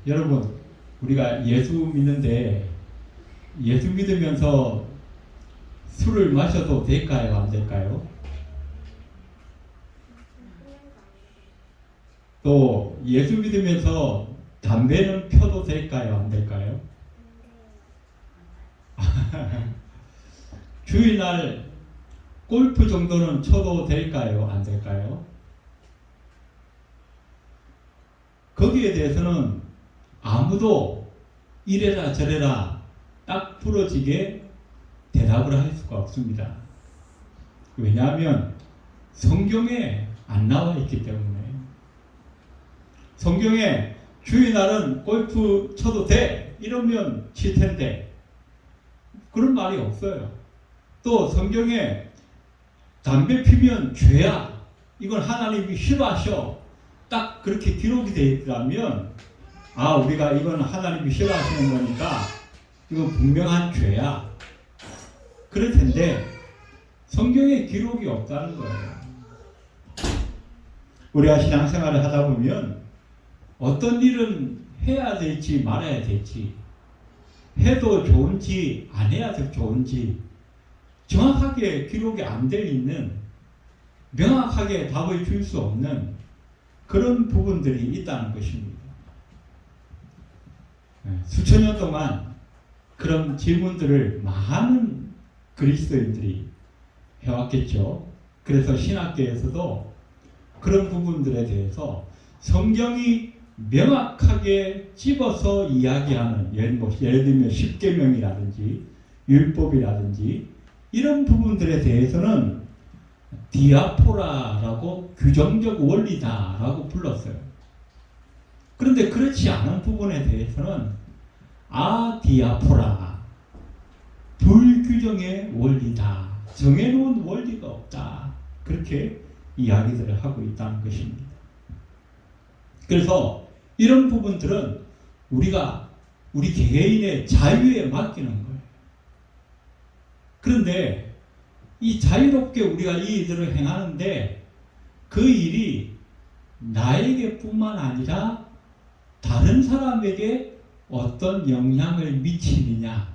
여러분, 우리가 예수 믿는데 예수 믿으면서 술을 마셔도 될까요? 안 될까요? 또 예수 믿으면서 담배는 펴도 될까요? 안 될까요? 주일날 골프 정도는 쳐도 될까요? 안 될까요? 거기에 대해서는 아무도 이래라 저래라 딱 부러지게 대답을 할 수가 없습니다. 왜냐하면 성경에 안 나와 있기 때문에. 성경에 주일날은 골프 쳐도 돼 이러면 칠 텐데 그런 말이 없어요. 또 성경에 담배 피면 죄야, 이건 하나님이 싫어하셔, 딱 그렇게 기록이 되어 있다면 우리가 이건 하나님이 싫어하시는 거니까 이건 분명한 죄야 그럴 텐데 성경에 기록이 없다는 거예요. 우리가 신앙생활을 하다 보면 어떤 일은 해야 될지 말아야 될지, 해도 좋은지 안 해야 좋은지 정확하게 기록이 안 되어 있는, 명확하게 답을 줄 수 없는 그런 부분들이 있다는 것입니다. 수천 년 동안 그런 질문들을 많은 그리스도인들이 해왔겠죠. 그래서 신학계에서도 그런 부분들에 대해서 성경이 명확하게 집어서 이야기하는, 예를 들면 십계명이라든지 율법이라든지 이런 부분들에 대해서는 디아포라라고 규정적 원리다라고 불렀어요. 그런데 그렇지 않은 부분에 대해서는 아디아포라, 불규정의 원리다, 정해놓은 원리가 없다, 그렇게 이야기들을 하고 있다는 것입니다. 그래서 이런 부분들은 우리가 우리 개인의 자유에 맡기는 거예요. 그런데 이 자유롭게 우리가 이 일들을 행하는데 그 일이 나에게 뿐만 아니라 다른 사람에게 어떤 영향을 미치느냐,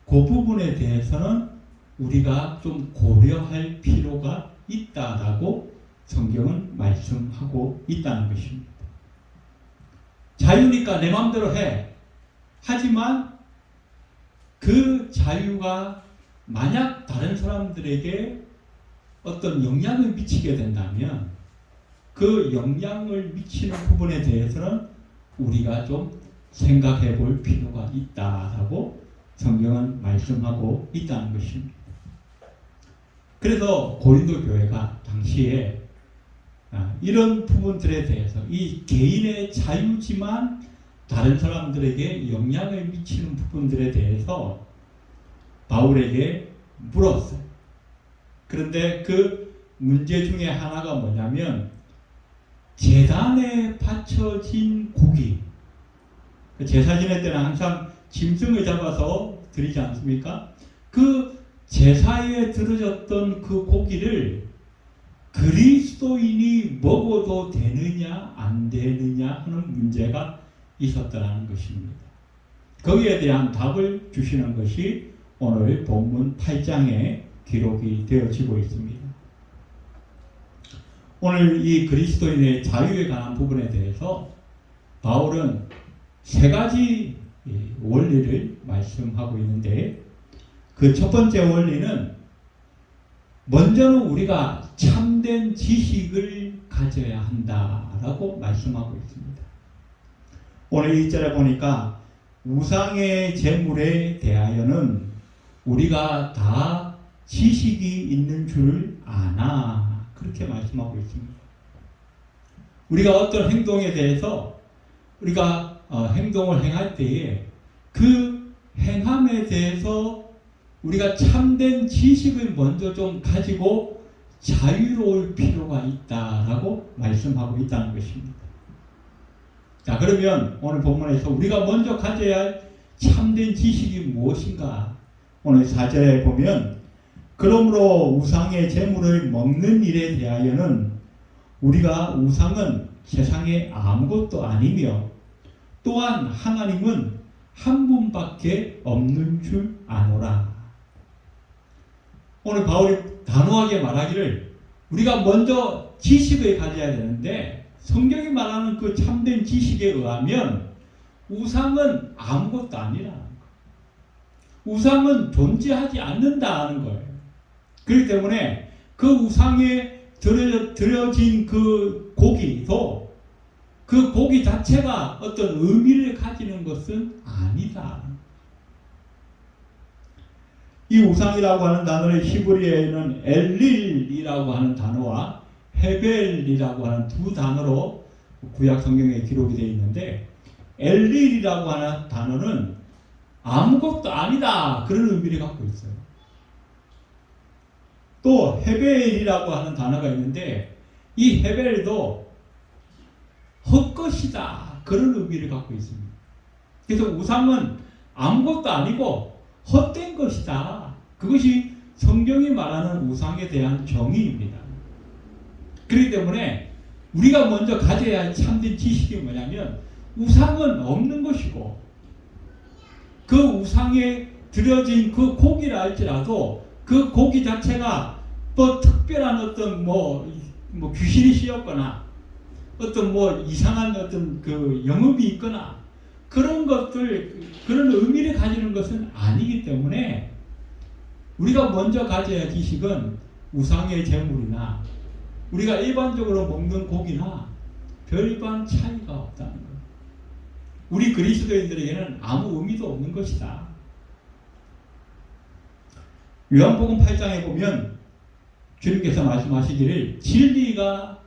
그 부분에 대해서는 우리가 좀 고려할 필요가 있다라고 성경은 말씀하고 있다는 것입니다. 자유니까 내 마음대로 해. 하지만 그 자유가 만약 다른 사람들에게 어떤 영향을 미치게 된다면 그 영향을 미치는 부분에 대해서는 우리가 좀 생각해 볼 필요가 있다라고 성경은 말씀하고 있다는 것입니다. 그래서 고린도 교회가 당시에 이런 부분들에 대해서, 이 개인의 자유지만 다른 사람들에게 영향을 미치는 부분들에 대해서 바울에게 물었어요. 그런데 그 문제 중에 하나가 뭐냐면 제단에 바쳐진 고기, 제사 지낼 때는 항상 짐승을 잡아서 드리지 않습니까? 그 제사에 들어졌던 그 고기를 그리스도인이 먹어도 되느냐 안 되느냐 하는 문제가 있었다는 것입니다. 거기에 대한 답을 주시는 것이 오늘 본문 8장에 기록이 되어지고 있습니다. 오늘 이 그리스도인의 자유에 관한 부분에 대해서 바울은 세 가지 원리를 말씀하고 있는데, 그 첫 번째 원리는 먼저는 우리가 참된 지식을 가져야 한다라고 말씀하고 있습니다. 오늘 1절에 보니까 우상의 제물에 대하여는 우리가 다 지식이 있는 줄 아나, 그렇게 말씀하고 있습니다. 우리가 어떤 행동에 대해서 우리가 행동을 행할 때에 그 행함에 대해서 우리가 참된 지식을 먼저 좀 가지고 자유로울 필요가 있다라고 말씀하고 있다는 것입니다. 자, 그러면 오늘 본문에서 우리가 먼저 가져야 할 참된 지식이 무엇인가? 오늘 4절에 보면 그러므로 우상의 제물을 먹는 일에 대하여는 우리가 우상은 세상에 아무것도 아니며 또한 하나님은 한 분밖에 없는 줄 아노라. 오늘 바울이 단호하게 말하기를 우리가 먼저 지식을 가져야 되는데 성경이 말하는 그 참된 지식에 의하면 우상은 아무것도 아니라는 거예요. 우상은 존재하지 않는다는 거예요. 그렇기 때문에 그 우상에 드려진 그 고기도 그 고기 자체가 어떤 의미를 가지는 것은 아니다. 이 우상이라고 하는 단어를 히브리어에는 엘릴이라고 하는 단어와 헤벨이라고 하는 두 단어로 구약 성경에 기록이 되어 있는데, 엘릴이라고 하는 단어는 아무것도 아니다 그런 의미를 갖고 있어요. 또 헤벨이라고 하는 단어가 있는데 이 헤벨도 헛것이다 그런 의미를 갖고 있습니다. 그래서 우상은 아무것도 아니고 헛된 것이다. 그것이 성경이 말하는 우상에 대한 정의입니다. 그렇기 때문에 우리가 먼저 가져야 할 참된 지식이 뭐냐면 우상은 없는 것이고 그 우상에 드려진 그 고기라 할지라도 그 고기 자체가 뭐 특별한 어떤 뭐 귀신이 씌었거나 어떤 뭐 이상한 어떤 그 영업이 있거나 그런 것들, 그런 의미를 가지는 것은 아니기 때문에 우리가 먼저 가져야 할 지식은 우상의 제물이나 우리가 일반적으로 먹는 고기나 별반 차이가 없다는 거예요. 우리 그리스도인들에게는 아무 의미도 없는 것이다. 요한복음 8장에 보면 주님께서 말씀하시기를 진리를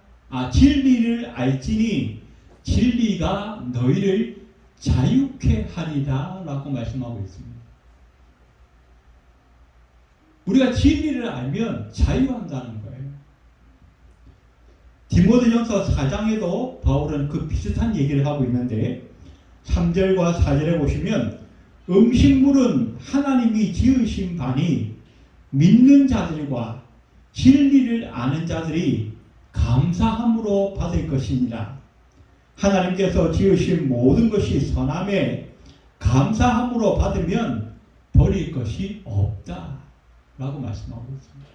알지니 진리가 너희를 자유케 하리라 라고 말씀하고 있습니다. 우리가 진리를 알면 자유한다는 거예요. 디모데전서 4장에도 바울은 그 비슷한 얘기를 하고 있는데 3절과 4절에 보시면 음식물은 하나님이 지으신 바니 믿는 자들과 진리를 아는 자들이 감사함으로 받을 것이니라. 하나님께서 지으신 모든 것이 선함에 감사함으로 받으면 버릴 것이 없다 라고 말씀하고 있습니다.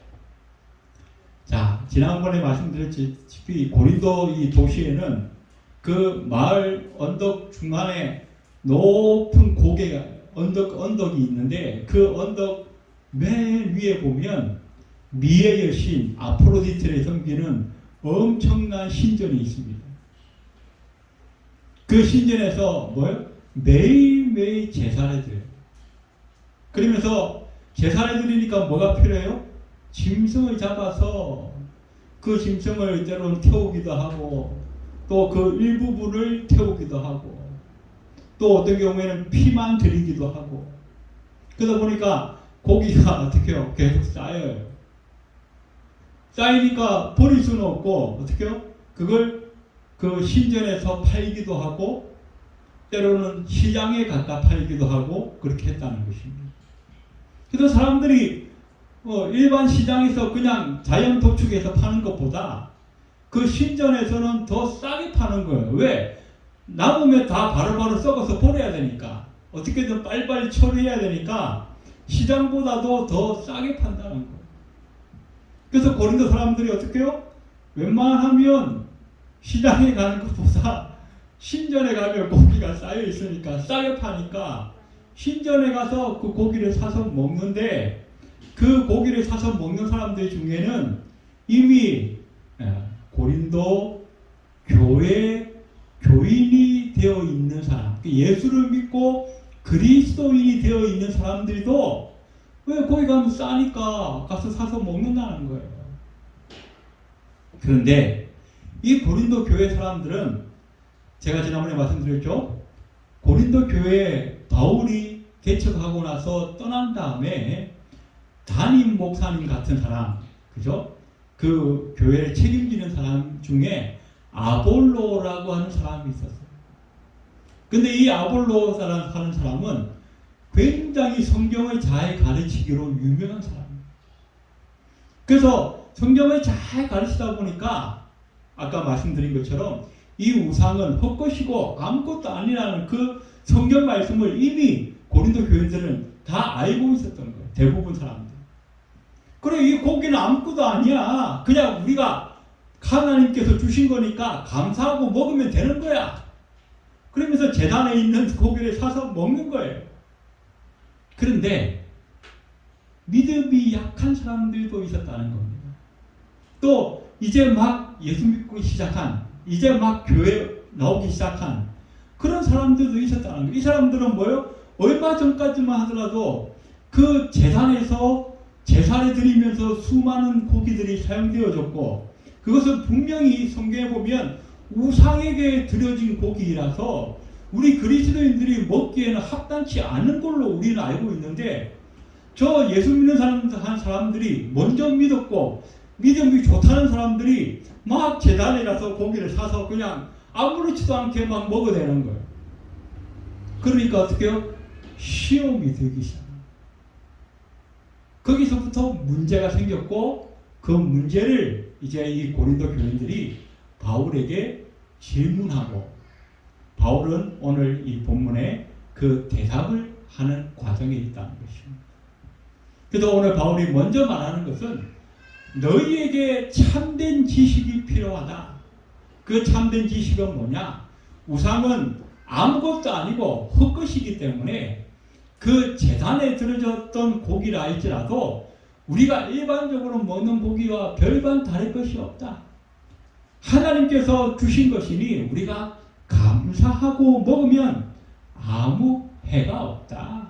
자, 지난번에 말씀드렸다시피 고린도 이 도시에는 그 마을 언덕 중간에 높은 고개가 언덕이 있는데 그 언덕 맨 위에 보면 미의 여신 아프로디테를 섬기는 엄청난 신전이 있습니다. 그 신전에서 매일매일 제사를 드려요. 그러면서 제사를 드리니까 뭐가 필요해요? 짐승을 잡아서 그 짐승을 때로는 태우기도 하고 또 그 일부분을 태우기도 하고 또 어떤 경우에는 피만 드리기도 하고 그러다 보니까 고기가 어떻게 해요? 계속 쌓여요. 쌓이니까 버릴 수는 없고 어떻게 해요? 그걸 그 신전에서 팔기도 하고 때로는 시장에 갖다 팔기도 하고 그렇게 했다는 것입니다. 그래서 사람들이 일반 시장에서 그냥 자연 도축해서 파는 것보다 그 신전에서는 더 싸게 파는 거예요. 왜? 남으면 다 바로바로 썩어서 버려야 되니까 어떻게든 빨리빨리 처리해야 되니까 시장보다도 더 싸게 판다는 거예요. 그래서 고린도 사람들이 어떻게 해요? 웬만하면 시장에 가는 것보다 신전에 가면 고기가 쌓여 있으니까 싸게 파니까 신전에 가서 그 고기를 사서 먹는데 그 고기를 사서 먹는 사람들 중에는 이미 고린도 교회 교인이 되어 있는 사람, 예수를 믿고 그리스도인이 되어 있는 사람들도 왜 거기 가면 싸니까 가서 사서 먹는다는 거예요. 그런데 이 고린도 교회 사람들은 제가 지난번에 말씀드렸죠. 고린도 교회에 바울이 개척하고 나서 떠난 다음에 담임 목사님 같은 사람, 그죠? 그 교회를 책임지는 사람 중에 아볼로라고 하는 사람이 있었어요. 근데 이 아볼로라는 하는 사람은 굉장히 성경을 잘 가르치기로 유명한 사람이에요. 그래서 성경을 잘 가르치다 보니까 아까 말씀드린 것처럼 이 우상은 헛것이고 아무것도 아니라는 그 성경 말씀을 이미 고린도 교인들은 다 알고 있었던 거예요. 대부분 사람들. 그래, 이 고기는 아무것도 아니야. 그냥 우리가 하나님께서 주신 거니까 감사하고 먹으면 되는 거야. 그러면서 제단에 있는 고기를 사서 먹는 거예요. 그런데 믿음이 약한 사람들도 있었다는 겁니다. 또 이제 막 예수 믿고 시작한, 이제 막 교회 나오기 시작한 그런 사람들도 있었다는 거예요. 이 사람들은 뭐예요? 얼마 전까지만 하더라도 그 제단에서 제사를 드리면서 수많은 고기들이 사용되어졌고, 그것은 분명히 성경에 보면 우상에게 드려진 고기라서 우리 그리스도인들이 먹기에는 합당치 않은 걸로 우리는 알고 있는데, 저 예수 믿는 사람들이 먼저 믿었고 믿음이 좋다는 사람들이 막 제단에 가서 고기를 사서 그냥 아무렇지도 않게 막 먹어대는 거예요. 그러니까 어떻게 해요? 시험이 되기 시작합니다. 거기서부터 문제가 생겼고, 그 문제를 이제 이 고린도 교인들이 바울에게 질문하고, 바울은 오늘 이 본문에 그 대답을 하는 과정에 있다는 것입니다. 그래서 오늘 바울이 먼저 말하는 것은 너희에게 참된 지식이 필요하다. 그 참된 지식은 뭐냐? 우상은 아무것도 아니고 헛것이기 때문에 그 제단에 들어졌던 고기라 할지라도 우리가 일반적으로 먹는 고기와 별반 다를 것이 없다. 하나님께서 주신 것이니 우리가 감사하고 먹으면 아무 해가 없다.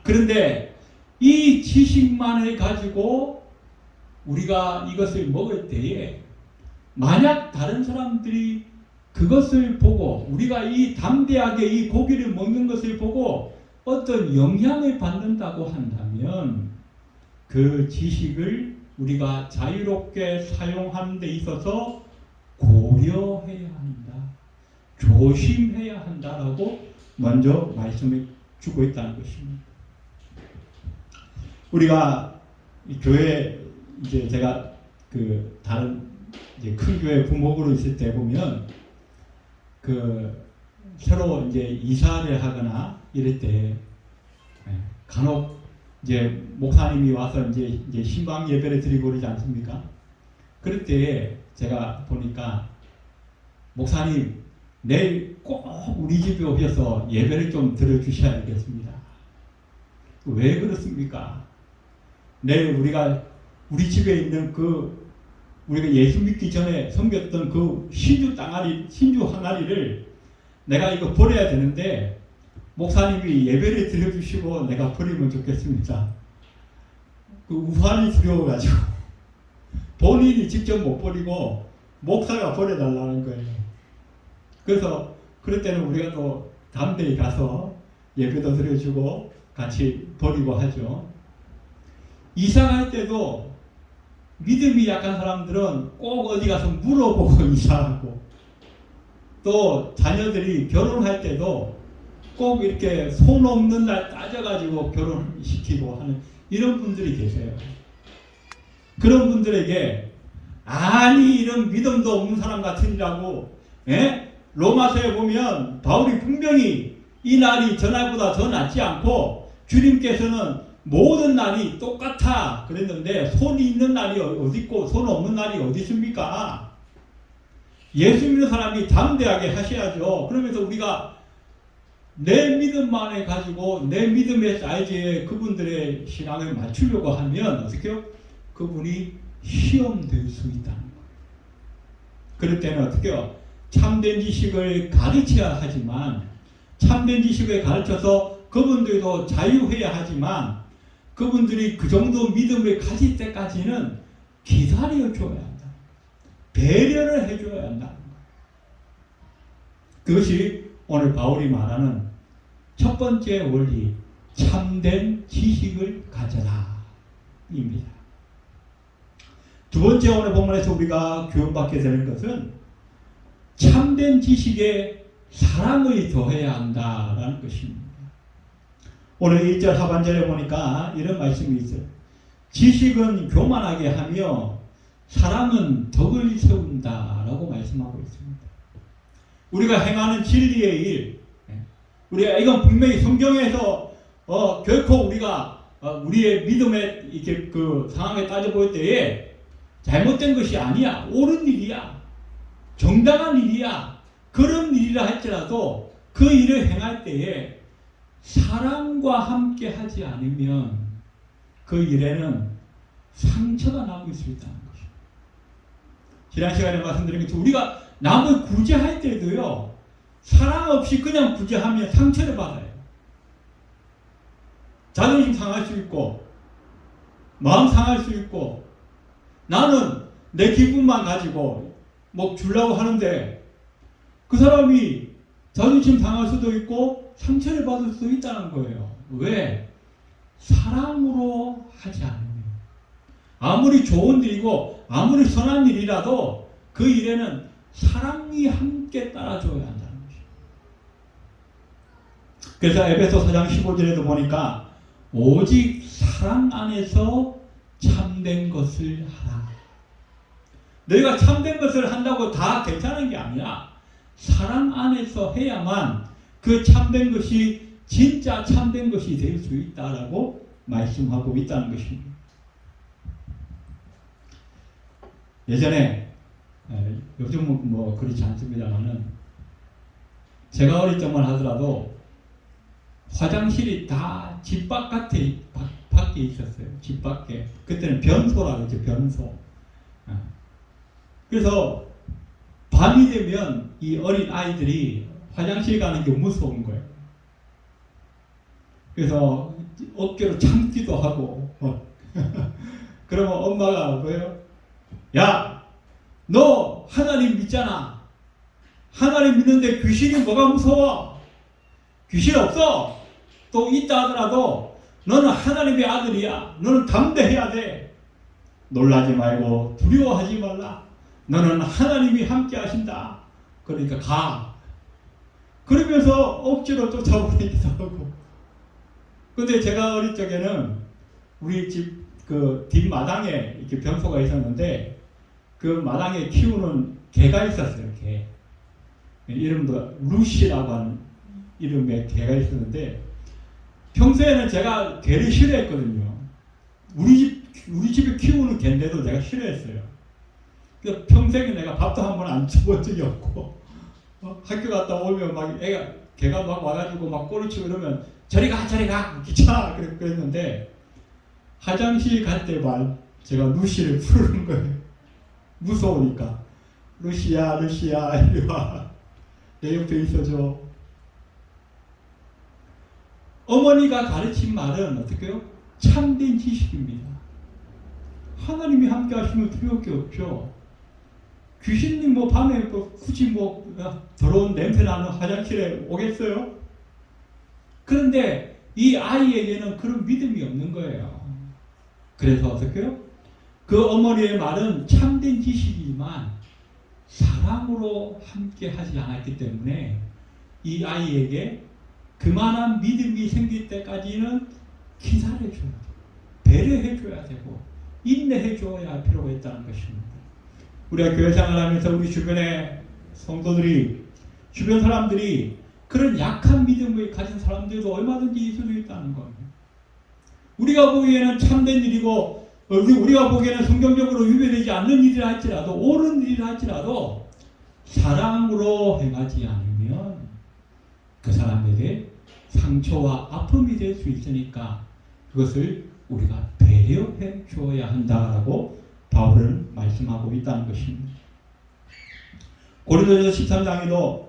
그런데 이 지식만을 가지고 우리가 이것을 먹을 때에 만약 다른 사람들이 그것을 보고 우리가 이 담대하게 이 고기를 먹는 것을 보고 어떤 영향을 받는다고 한다면 그 지식을 우리가 자유롭게 사용하는 데 있어서 고려해야 한다. 조심해야 한다라고 먼저 말씀을 주고 있다는 것입니다. 우리가 교회 이제 제가 그 다른 이제 큰 교회 부목으로 있을 때 보면 그 새로 이제 이사를 하거나 이럴 때 간혹 이제 목사님이 와서 이제 신방 예배를 드리고 그러지 않습니까? 그럴 때 제가 보니까 목사님 내일 꼭 우리 집에 오셔서 예배를 좀 들어주셔야겠습니다. 왜 그렇습니까? 내일 우리 집에 있는 그 우리가 예수 믿기 전에 섬겼던 그 신주 항아리를 내가 이거 버려야 되는데 목사님이 예배를 드려주시고 내가 버리면 좋겠습니다. 그 우환이 두려워가지고 본인이 직접 못 버리고 목사가 버려달라는 거예요. 그래서 그럴 때는 우리가 또 담대히 가서 예배도 드려주고 같이 버리고 하죠. 이사갈 때도 믿음이 약한 사람들은 꼭 어디 가서 물어보고 이사하고, 또 자녀들이 결혼할 때도 꼭 이렇게 손 없는 날 따져가지고 결혼시키고 하는 이런 분들이 계세요. 그런 분들에게 아니 이런 믿음도 없는 사람 같으니라고, 로마서에 보면 바울이 분명히 이 날이 전날보다 더 낫지 않고 주님께서는 모든 날이 똑같아 그랬는데 손이 있는 날이 어디 있고 손 없는 날이 어디 있습니까? 예수 믿는 사람이 담대하게 하셔야죠. 그러면서 우리가 내 믿음만을 가지고 내 믿음의 사이즈에 그분들의 신앙을 맞추려고 하면 어떻게 해요? 그분이 시험될 수 있다는 거예요. 그럴 때는 어떻게 해요? 참된 지식을 가르쳐야 하지만, 참된 지식을 가르쳐서 그분들도 자유해야 하지만, 그분들이 그 정도 믿음을 가질 때까지는 기다려줘야 한다. 배려를 해줘야 한다. 그것이 오늘 바울이 말하는 첫 번째 원리, 참된 지식을 가져라 입니다. 두 번째 오늘 본문에서 우리가 교훈받게 되는 것은 참된 지식에 사랑을 더해야 한다라는 것입니다. 오늘 1절 하반절에 보니까 이런 말씀이 있어요. 지식은 교만하게 하며 사랑은 덕을 세운다라고 말씀하고 있습니다. 우리가 행하는 진리의 일, 우리가 이건 분명히 성경에서 결코 우리가 우리의 믿음의 이렇게 그 상황에 따져볼 때에 잘못된 것이 아니야. 옳은 일이야. 정당한 일이야. 그런 일이라 할지라도 그 일을 행할 때에 사랑과 함께 하지 않으면 그 일에는 상처가 남을 수 있다는 것이죠. 지난 시간에 말씀드린 것처럼 우리가 남을 구제할 때도요, 사랑 없이 그냥 구제하면 상처를 받아요. 자존심 상할 수 있고, 마음 상할 수 있고, 나는 내 기분만 가지고 뭐 주려고 하는데 그 사람이 자존심 상할 수도 있고 상처를 받을 수도 있다는 거예요. 왜? 사랑으로 하지 않으면. 아무리 좋은 일이고 아무리 선한 일이라도 그 일에는 사랑이 함께 따라줘야 한다는 것이죠. 그래서 에베소 4장 15절에도 보니까 오직 사랑 안에서 참된 것을 하라. 너희가 참된 것을 한다고 다 괜찮은 게 아니라 사랑 안에서 해야만 그 참된 것이 진짜 참된 것이 될 수 있다라고 말씀하고 있다는 것입니다. 예전에 요즘은 뭐 그렇지 않습니다만은 제가 어릴 적만 하더라도 화장실이 다 집 바깥에 밖에 있었어요. 집 밖에. 그때는 변소라고 했죠. 변소. 그래서 밤이 되면 이 어린 아이들이 화장실 가는 게 무서운 거예요. 그래서 어깨로 참기도 하고 그러면 엄마가 뭐예요? 야, 너 하나님 믿잖아. 하나님 믿는데 귀신이 뭐가 무서워? 귀신 없어. 또 있다 하더라도 너는 하나님의 아들이야. 너는 담대해야 돼. 놀라지 말고 두려워하지 말라. 너는 하나님이 함께 하신다. 그러니까 가. 그러면서 억지로 쫓아보내기도 하고. 근데 제가 어릴 적에는 우리 집 그 뒷마당에 이렇게 변소가 있었는데 그 마당에 키우는 개가 있었어요. 개. 이름도 루시라고 하는 이름의 개가 있었는데 평소에는 제가 개를 싫어했거든요. 우리 집에 키우는 개인데도 내가 싫어했어요. 그래서 평생에 내가 밥도 한 번 안 줘본 적이 없고 학교 갔다 오면 막 개가 막 와가지고 막 꼬리치고 이러면 저리 가 귀찮아 그랬는데 화장실 갈 때만 제가 루시를 부르는 거예요. 무서우니까 루시야 이리 와. 내 옆에 있어줘. 어머니가 가르친 말은 어떻게요? 참된 지식입니다. 하나님이 함께 하시면 두려울 게 없죠. 귀신이 뭐 밤에 굳이 뭐 더러운 냄새 나는 화장실에 오겠어요? 그런데 이 아이에게는 그런 믿음이 없는 거예요. 그래서 어떻게요? 그 어머니의 말은 참된 지식이지만 사랑으로 함께 하지 않았기 때문에 이 아이에게 그만한 믿음이 생길 때까지는 기다려줘야 돼요. 배려해줘야 되고 인내해줘야 할 필요가 있다는 것입니다. 우리가 교회 생활하면서 우리 주변의 성도들이 주변 사람들이 그런 약한 믿음을 가진 사람들도 얼마든지 있을 수 있다는 겁니다. 우리가 보기에는 참된 일이고 우리가 보기에는 성경적으로 위배되지 않는 일이라 할지라도 옳은 일이라 할지라도 사랑으로 행하지 않으면 그 사람에게 상처와 아픔이 될 수 있으니까 그것을 우리가 배려해 주어야 한다라고 바울은 말씀하고 있다는 것입니다. 고린도전서 13장에도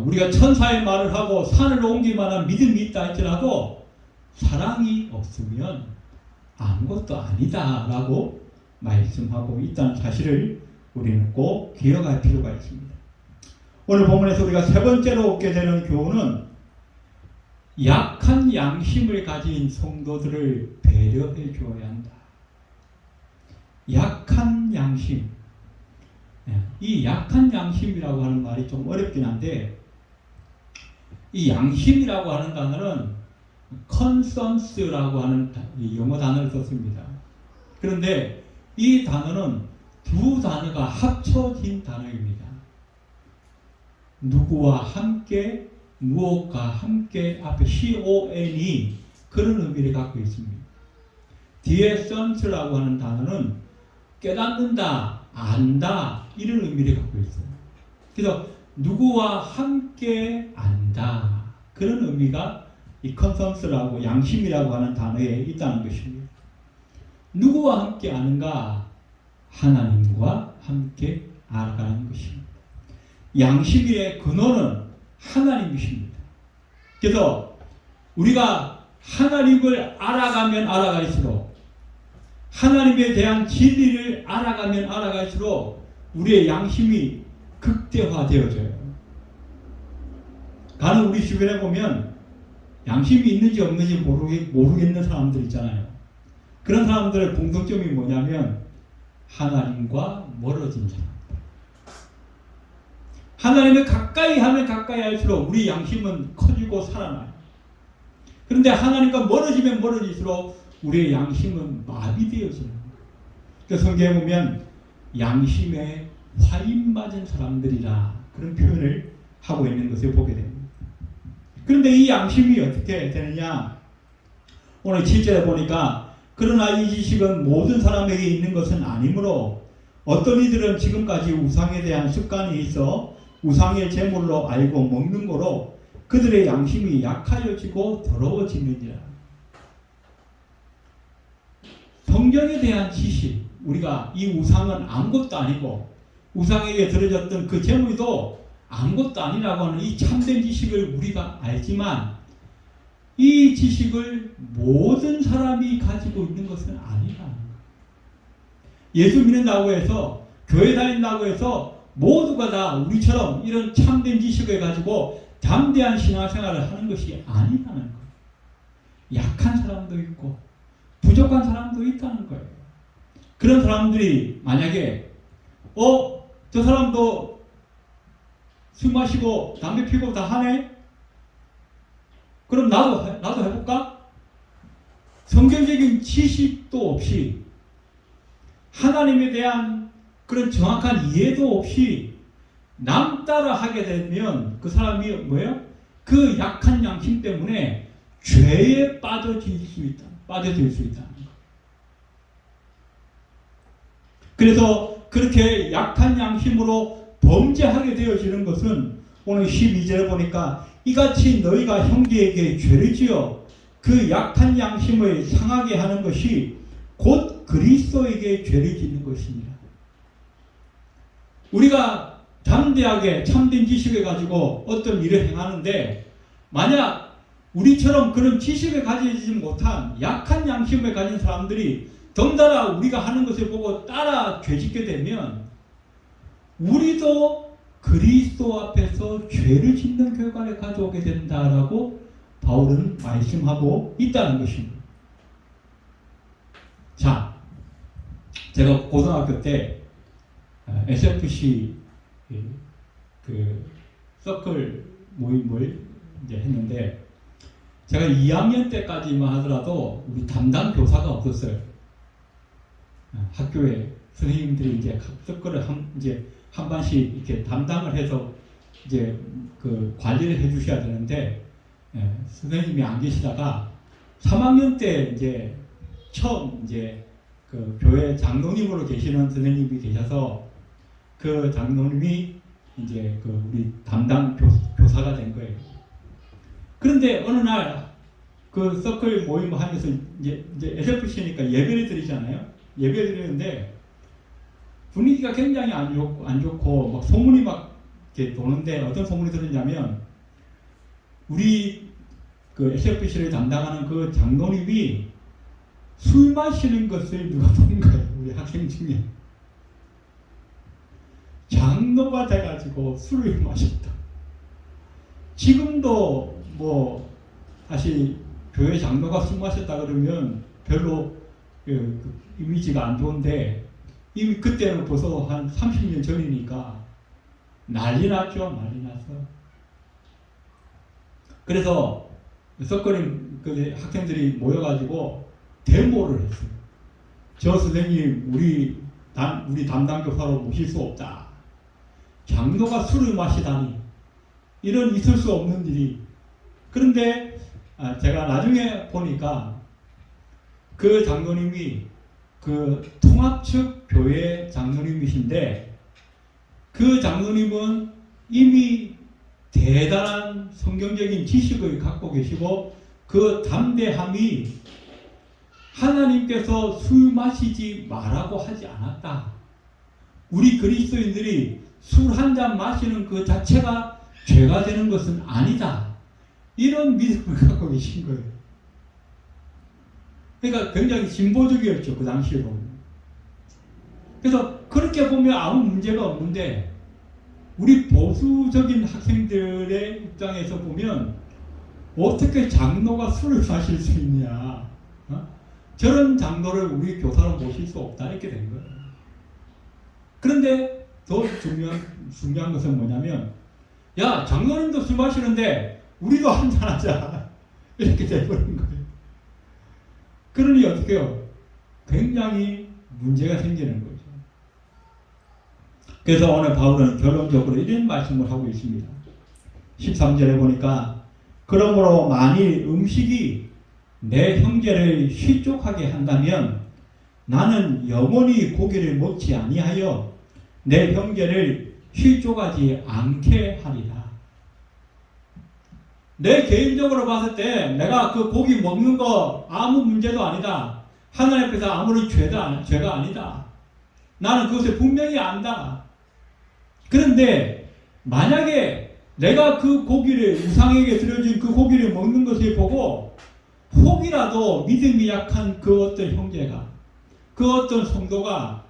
우리가 천사의 말을 하고 산을 옮길 만한 믿음이 있다 할지라도 사랑이 없으면 아무것도 아니다라고 말씀하고 있다는 사실을 우리는 꼭 기억할 필요가 있습니다. 오늘 본문에서 우리가 세 번째로 얻게 되는 교훈은 약한 양심을 가진 성도들을 배려해 줘야 한다. 약한 양심. 이 약한 양심이라고 하는 말이 좀 어렵긴 한데 이 양심이라고 하는 단어는 concerns라고 하는 영어 단어를 썼습니다. 그런데 이 단어는 두 단어가 합쳐진 단어입니다. 누구와 함께, 무엇과 함께 앞에 CON이 그런 의미를 갖고 있습니다. 뒤에 sense라고 하는 단어는 깨닫는다, 안다 이런 의미를 갖고 있어요. 그래서 누구와 함께 안다 그런 의미가 이 conscience라고 양심이라고 하는 단어에 있다는 것입니다. 누구와 함께 아는가? 하나님과 함께 알아가는 것입니다. 양심의 근원은 하나님이십니다. 그래서 우리가 하나님을 알아가면 알아갈수록 하나님에 대한 진리를 알아가면 알아갈수록 우리의 양심이 극대화되어져요. 간혹 우리 주변에 보면 양심이 있는지 없는지 모르겠는 사람들 있잖아요. 그런 사람들의 공통점이 뭐냐면 하나님과 멀어진 사람. 하나님을 가까이 하면 가까이 할수록 우리 양심은 커지고 살아나요. 그런데 하나님과 멀어지면 멀어질수록 우리의 양심은 마비되어지는 거예요. 그래서 성경에 보면 양심에 화인 맞은 사람들이라 그런 표현을 하고 있는 것을 보게 됩니다. 그런데 이 양심이 어떻게 되느냐? 오늘 7절에 보니까 그러나 이 지식은 모든 사람에게 있는 것은 아니므로 어떤 이들은 지금까지 우상에 대한 습관이 있어 우상의 제물로 알고 먹는 거로 그들의 양심이 약하여지고 더러워지느니라. 성경에 대한 지식, 우리가 이 우상은 아무것도 아니고 우상에게 드려졌던 그 제물도 아무것도 아니라고 하는 이 참된 지식을 우리가 알지만 이 지식을 모든 사람이 가지고 있는 것은 아니라는 거예요. 예수 믿는다고 해서 교회 다닌다고 해서 모두가 다 우리처럼 이런 참된 지식을 가지고 담대한 신앙생활을 하는 것이 아니라는 거예요. 약한 사람도 있고 부족한 사람도 있다는 거예요. 그런 사람들이 만약에 저 사람도 술 마시고 담배 피고 다 하네? 그럼 나도 해볼까? 성경적인 지식도 없이 하나님에 대한 그런 정확한 이해도 없이 남 따라 하게 되면 그 사람이 뭐예요? 그 약한 양심 때문에 죄에 빠져들 수 있다는 거예요. 그래서 그렇게 약한 양심으로 범죄하게 되어지는 것은 오늘 12절에 보니까 이같이 너희가 형제에게 죄를 지어 그 약한 양심을 상하게 하는 것이 곧 그리스도에게 죄를 짓는 것입니다. 우리가 담대하게 참된 지식을 가지고 어떤 일을 행하는데 만약 우리처럼 그런 지식을 가지지 못한 약한 양심을 가진 사람들이 덩달아 우리가 하는 것을 보고 따라 죄짓게 되면 우리도 그리스도 앞에서 죄를 짓는 결과를 가져오게 된다라고 바울은 말씀하고 있다는 것입니다. 자, 제가 고등학교 때 SFC 그 서클 모임을 이제 했는데 제가 2학년 때까지만 하더라도 우리 담당 교사가 없었어요. 학교에 선생님들이 이제 서클을 한 반씩 이렇게 담당을 해서 이제 그 관리를 해주셔야 되는데 선생님이 안 계시다가 3학년 때 이제 처음 이제 그 교회 장로님으로 계시는 선생님이 계셔서 그 장로님이 이제 그 우리 담당 교사가 된 거예요. 그런데 어느 날 그 서클 모임 하면서 이제 SFC니까 예배를 드리잖아요. 예배를 드리는데 분위기가 굉장히 안 좋고 막 소문이 막 이렇게 도는데 어떤 소문이 들었냐면 우리 그 SFC를 담당하는 그 장로님이 술 마시는 것을 누가 본 거예요. 우리 학생 중에. 장로가 돼가지고 술을 마셨다. 지금도 뭐 다시 교회 장로가 술 마셨다 그러면 별로 그 이미지가 안 좋은데 이미 그때는 벌써 한 30년 전이니까 난리 났죠. 난리 났어. 그래서 석거림 그 학생들이 모여가지고 데모를 했어요. 저 선생님 우리 담당 교사로 모실 수 없다. 장로가 술을 마시다니 이런 있을 수 없는 일이. 그런데 제가 나중에 보니까 그 장로님이 그 통합측 교회 장로님이신데 그 장로님은 이미 대단한 성경적인 지식을 갖고 계시고 그 담대함이 하나님께서 술 마시지 말라고 하지 않았다. 우리 그리스도인들이 술 한 잔 마시는 그 자체가 죄가 되는 것은 아니다. 이런 믿음을 갖고 계신 거예요. 그러니까 굉장히 진보적이었죠. 그 당시로. 그래서 그렇게 보면 아무 문제가 없는데 우리 보수적인 학생들의 입장에서 보면 어떻게 장로가 술을 마실 수 있냐. 저런 장로를 우리 교사로 모실 수 없다. 이렇게 된 거예요. 그런데 더 중요한 것은 뭐냐면 야, 장로님도 술 마시는데 우리도 한잔하자. 이렇게 돼버린 거예요. 그러니 어떻게 해요? 굉장히 문제가 생기는 거죠. 그래서 오늘 바울은 결론적으로 이런 말씀을 하고 있습니다. 13절에 보니까 그러므로 만일 음식이 내 형제를 실족하게 한다면 나는 영원히 고기를 먹지 아니하여 내 형제를 실족하지 않게 하리라. 내 개인적으로 봤을 때 내가 그 고기 먹는 거 아무 문제도 아니다. 하나님 앞에서 아무런 죄가 아니다. 나는 그것을 분명히 안다. 그런데 만약에 내가 그 고기를 우상에게 드려진 그 고기를 먹는 것을 보고 혹이라도 믿음이 약한 그 어떤 형제가 그 어떤 성도가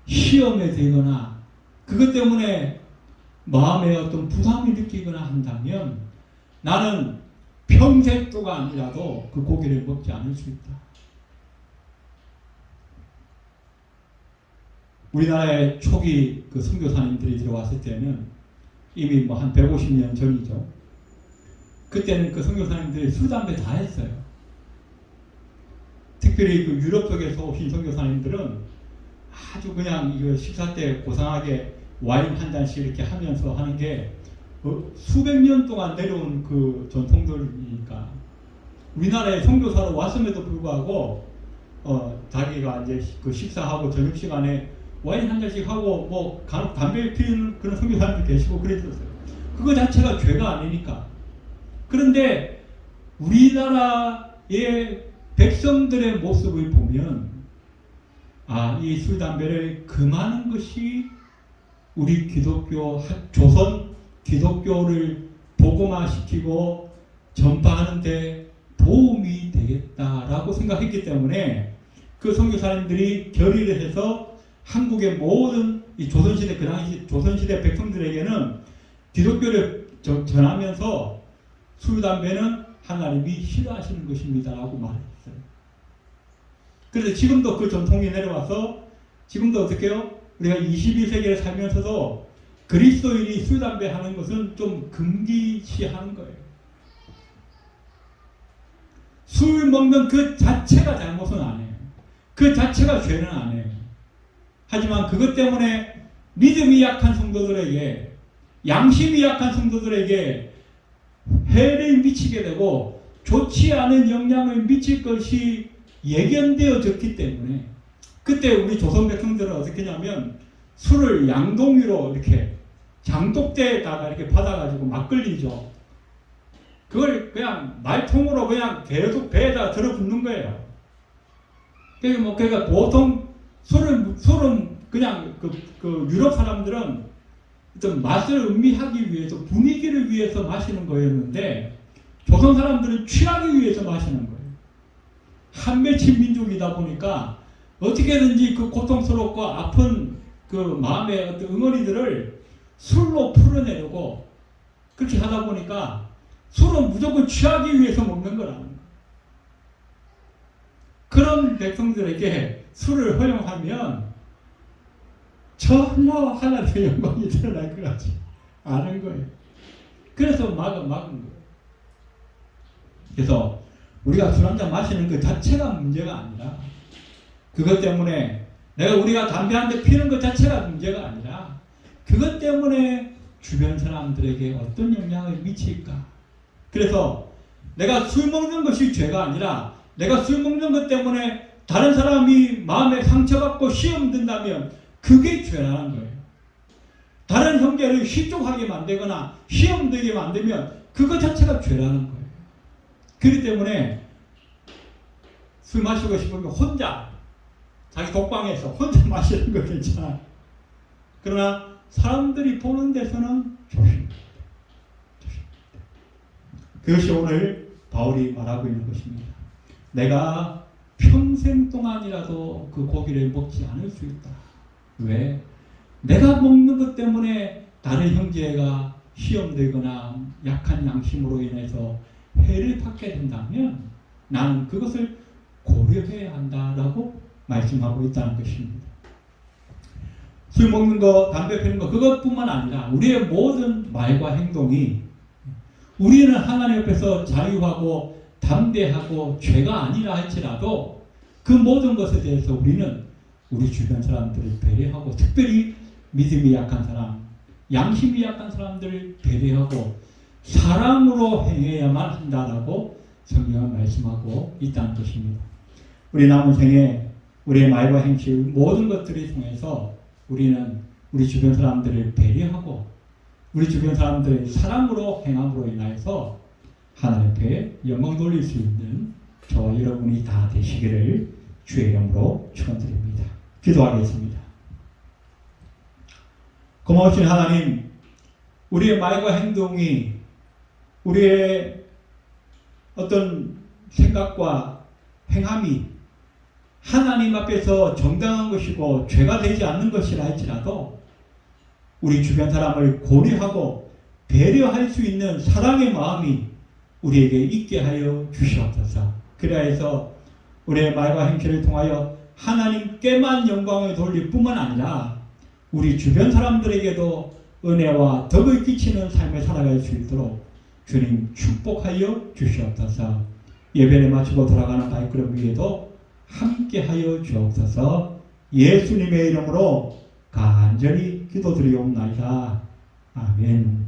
시험에 들거나 그것 때문에 마음에 어떤 부담을 느끼거나 한다면 나는 평생 동안 아니라도 그 고기를 먹지 않을 수 있다. 우리나라에 초기 그 선교사님들이 들어왔을 때는 이미 뭐 한 150년 전이죠. 그때는 그 선교사님들이 술, 담배 다 했어요. 특별히 그 유럽 쪽에서 오신 선교사님들은 아주 그냥 이거 식사 때 고상하게 와인 한 잔씩 이렇게 하면서 하는 게 수백 년 동안 내려온 그 전통들이니까 우리나라에 선교사로 왔음에도 불구하고 자기가 이제 그 식사하고 저녁 시간에 와인 한 잔씩 하고 뭐 간혹 담배 피우는 그런 선교사님도 계시고 그랬었어요. 그거 자체가 죄가 아니니까. 그런데 우리나라의 백성들의 모습을 보면 이 술 담배를 금하는 것이 우리 기독교 조선 기독교를 복음화시키고 전파하는 데 도움이 되겠다라고 생각했기 때문에 그 선교사님들이 결의를 해서 한국의 모든 이 조선시대 그 당시 조선시대 백성들에게는 기독교를 전하면서 술 담배는 하나님이 싫어하시는 것입니다라고 말했어요. 그래서 지금도 그 전통이 내려와서 지금도 어떻게 해요? 우리가 21세기를 살면서도 그리스도인이 술 담배 하는 것은 좀 금기시하는 거예요. 술 먹는 그 자체가 잘못은 아니에요. 그 자체가 죄는 아니에요. 하지만 그것 때문에 믿음이 약한 성도들에게 양심이 약한 성도들에게 해를 미치게 되고 좋지 않은 영향을 미칠 것이 예견되어졌기 때문에 그때 우리 조선 백성들은 어떻게 하냐면 술을 양동이로 이렇게 장독대에다가 이렇게 받아가지고 막걸리죠. 그걸 그냥 말통으로 그냥 계속 배에다가 들어붓는 거예요. 그러니까 보통 술은 그냥 그 유럽 사람들은 어떤 맛을 음미하기 위해서 분위기를 위해서 마시는 거였는데 조선 사람들은 취하기 위해서 마시는 거예요. 한맺힌 민족이다 보니까 어떻게든지 그 고통스럽고 아픈 그 마음의 어떤 응어리들을 술로 풀어내려고 그렇게 하다 보니까 술은 무조건 취하기 위해서 먹는 거라는 거예요. 그런 백성들에게 술을 허용하면 전혀 하나님의 영광이 드러날 것 같지 않은 거예요. 그래서 막은 거예요. 그래서 우리가 술 한잔 마시는 그 자체가 문제가 아니라 그것 때문에 우리가 담배 한 대 피는 것 자체가 문제가 아니라 그것 때문에 주변 사람들에게 어떤 영향을 미칠까? 그래서 내가 술 먹는 것이 죄가 아니라 내가 술 먹는 것 때문에 다른 사람이 마음에 상처받고 시험 든다면 그게 죄라는 거예요. 다른 형제를 실족하게 만들거나 시험 들게 만들면 그것 자체가 죄라는 거예요. 그렇기 때문에 술 마시고 싶으면 혼자 자기 독방에서 혼자 마시는 거 괜찮아요. 그러나 사람들이 보는 데서는 조심합니다. 그것이 오늘 바울이 말하고 있는 것입니다. 내가 평생 동안이라도 그 고기를 먹지 않을 수 있다. 왜? 내가 먹는 것 때문에 다른 형제가 시험되거나 약한 양심으로 인해서 해를 받게 된다면 나는 그것을 고려해야 한다라고 말씀하고 있다는 것입니다. 술 먹는 거, 담배 피우는 거 그것뿐만 아니라 우리의 모든 말과 행동이 우리는 하나님 앞에서 자유하고 담대하고 죄가 아니라 할지라도 그 모든 것에 대해서 우리는 우리 주변 사람들을 배려하고 특별히 믿음이 약한 사람, 양심이 약한 사람들을 배려하고 사랑으로 행해야만 한다라고 성경은 말씀하고 있다는 것입니다. 우리 남은 생에 우리의 말과 행실 모든 것들을 통해서 우리는 우리 주변 사람들을 배려하고 우리 주변 사람들의 사랑으로 행함으로 인하여서 하나님 앞에 영광 돌릴 수 있는 저와 여러분이 다 되시기를 주의 이름으로 축원드립니다. 기도하겠습니다. 고마우신 하나님, 우리의 말과 행동이 우리의 어떤 생각과 행함이 하나님 앞에서 정당한 것이고 죄가 되지 않는 것이라 할지라도 우리 주변 사람을 고려하고 배려할 수 있는 사랑의 마음이 우리에게 있게 하여 주시옵소서. 그래서 우리의 말과 행실을 통하여 하나님께만 영광을 돌릴 뿐만 아니라 우리 주변 사람들에게도 은혜와 덕을 끼치는 삶을 살아갈 수 있도록 주님 축복하여 주시옵소서. 예배를 마치고 돌아가는 발걸음 위에도 함께하여 주옵소서. 예수님의 이름으로 간절히 기도드리옵나이다. 아멘.